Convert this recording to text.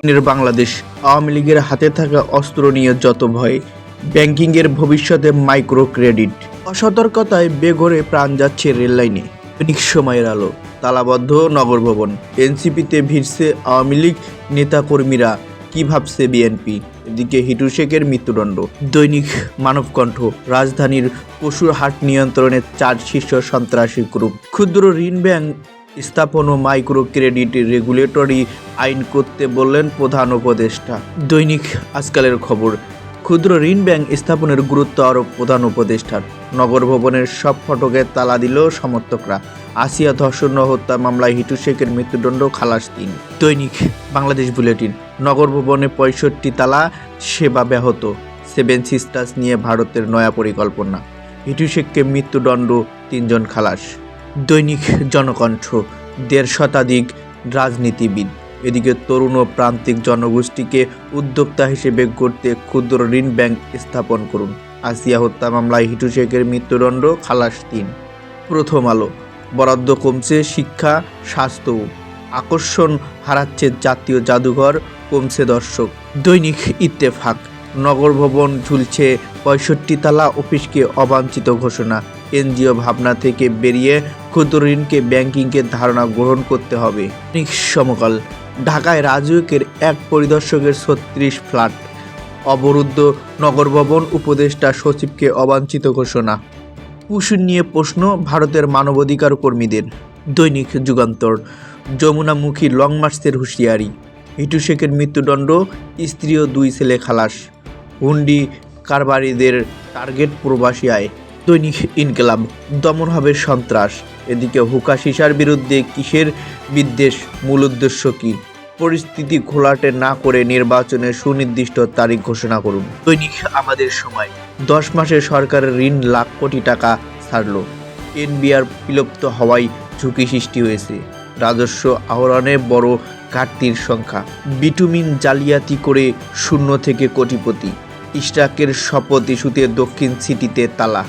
বাংলাদেশ আওয়ামী লীগের হাতে থাকা অস্ত্র নিয়ে যত ভয়, ব্যাংকিংয়ের ভবিষ্যতে মাইক্রো ক্রেডিট। অসতর্কতায় বেঘরে প্রাণ যাচ্ছে রেললাইনে। দৈনিক সময়ের আলো। তালাবদ্ধ নগর ভবন। এনসিপিতে ভিড়ছে আওয়ামী লীগ নেতাকর্মীরা, কি ভাবছে বিএনপি? এদিকে হিটু শেখের মৃত্যুদণ্ড। দৈনিক মানবকণ্ঠ। রাজধানীর পশুর হাট নিয়ন্ত্রণে 4 শীর্ষ সন্ত্রাসী গ্রুপ। ক্ষুদ্র ঋণ ব্যাংক স্থাপন ও মাইক্রো ক্রেডিট রেগুলেটরি আইন করতে বললেন প্রধান উপদেষ্টা। দৈনিক আজকালের খবর। ক্ষুদ্র ঋণ ব্যাংক স্থাপনের গুরুত্ব আরোপ প্রধান উপদেষ্টার। নগর ভবনের সব ফটকে তালা দিল সমর্থকরা। আসিয়া ধর্ষণ ও হত্যা মামলায় হিটু শেখের মৃত্যুদণ্ড, খালাস 3। দৈনিক বাংলাদেশ বুলেটিন। নগর ভবনে 65 তালা, সেবা ব্যাহত। 7 সিস্টার্স নিয়ে ভারতের নয়া পরিকল্পনা। হিটু শেখকে মৃত্যুদণ্ড, 3 জন খালাস। দৈনিক জনকণ্ঠ। 1.5 শতাধিক রাজনীতিবিদ। এদিকে তরুণ ও প্রান্তিক জনগোষ্ঠীকে উদ্যোক্তা হিসেবে গড়তে ক্ষুদ্র ঋণ ব্যাংক স্থাপন করুন। আসিয়া হত্যা মামলায় হিটু শেখের মৃত্যুদণ্ড, খালাস 3। প্রথম আলো। বরাদ্দ কমছে শিক্ষা, স্বাস্থ্য, আকর্ষণ হারাচ্ছে জাতীয় জাদুঘর, কমছে দর্শক। দৈনিক ইত্তেফাক। নগর ভবন ঝুলছে 65 তালা, অফিসকে অবাঞ্ছিত ঘোষণা। এনজিও ভাবনা থেকে বেরিয়ে ক্ষুদ্র ঋণকে ব্যাংকিংয়ের ধারণা গ্রহণ করতে হবে। দৈনিক সমকাল। ঢাকায় রাজউকের এক পরিদর্শকের 36 ফ্ল্যাট অবরুদ্ধ, নগর ভবন, উপদেষ্টা সচিবকে অবাঞ্ছিত ঘোষণা। পশু নিয়ে প্রশ্ন ভারতের মানবাধিকার কর্মীদের। দৈনিক যুগান্তর। যমুনামুখী লং মার্চের হুঁশিয়ারি। হিটু শেখের মৃত্যুদণ্ড, স্ত্রী ও 2 ছেলে খালাস। হুন্ডি কারবারিদের টার্গেট প্রবাসী আয়। দৈনিক ইনকিলাব। দমন হবে সন্ত্রাস। এদিকে হুকা শিশার বিরুদ্ধে কিসের বিদ্বেষ, মূল উদ্দেশ্য কি? পরিস্থিতি ঘোলাটে না করে নির্বাচনের সুনির্দিষ্ট তারিখ ঘোষণা করুন। দৈনিক আমাদের সময়। 10 মাসে সরকারের ঋণ লাখ কোটি টাকা ছাড়ল। এনবিআর বিলুপ্ত হওয়ায় ঝুঁকি সৃষ্টি হয়েছে। রাজস্ব আহরণে বড় ঘাটতির সংখ্যা। বিটুমিন জালিয়াতি করে শূন্য থেকে কোটিপতি। ইশরাকের শপথ ইস্যুতে দক্ষিণ সিটিতে তালা।